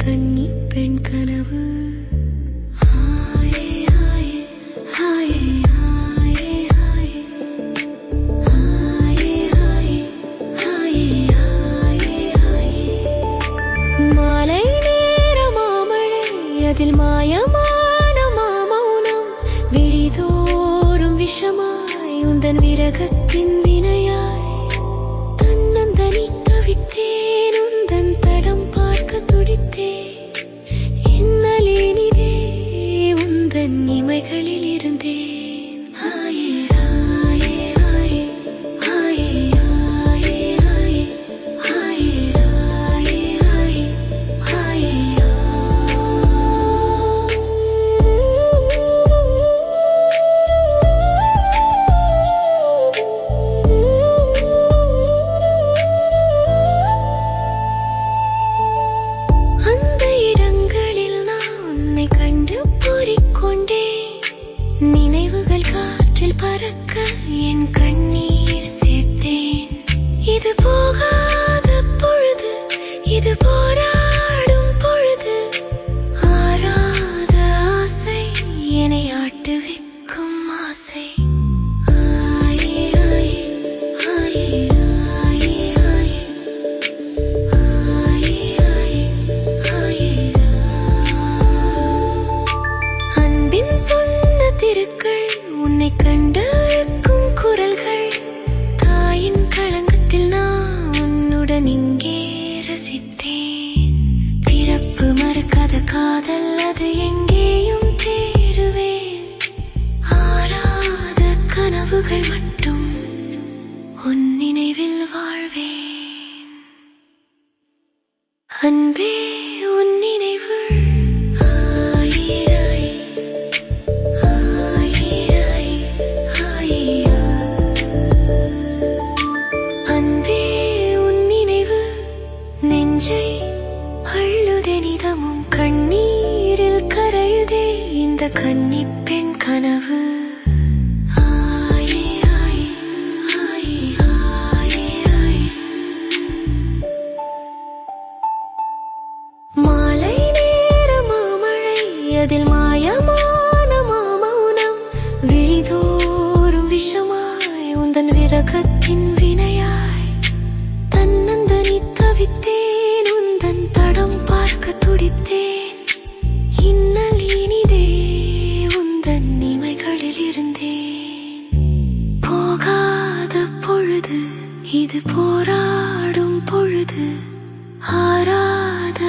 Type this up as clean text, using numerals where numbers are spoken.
கன்னி பெண் கனவு. மாலை நேர மாமழை, அதில் மாயமான மாமௌனம், விழிதோறும் விஷமாய் உந்தன் விரகத்தின் வினையாய். தன்னந்தனி தவித்தேன், உந்தன் தடம் பார்க்க துடித்தேன். இன்னலேனிதே உந்தன் இமைகளில் இருந்தேன். நினைவுகள் காற்றில் பறக்க என் கண்ணீர் சேர்த்தேன். இது போகாத பொழுது, இது போராடும் பொழுது, ஆறாத ஆசை என்னை ஆட்டு வைக்கும் ஆசை. அன்பின் சொன்ன திருக்கள், உன்னை கண்டிருக்கும் குரல்கள், தாயின் களங்கத்தில் நான் உன்னுடன் இங்கே ரசித்தேன். பிறப்பு மறக்காத காதல், அது எங்கேயும் தேடுவேன். ஆறாத கனவுகள் மட்டும் உன் நினைவில் வாழ்வேன். அன்பே உன் நினைவு நெஞ்சை அள்ளுதே நிதமும், கண்ணீரில் கரையுதே இந்த கன்னி பெண் கனவு. மாலை நேர மாமழை, அதில் மாயமான மாமௌனம், விழிதோறும் விஷமாய் உந்தன் விரகத்தின் வினையாய். தன்னந்தனி தவித்தேன், உந்தன் தடம் பார்க்க துடித்தேன். இன்னல் இனிதே உந்தன் இமைகளில் இருந்தேன். போகாத பொழுது, இது போராடும் பொழுது, ஆறாத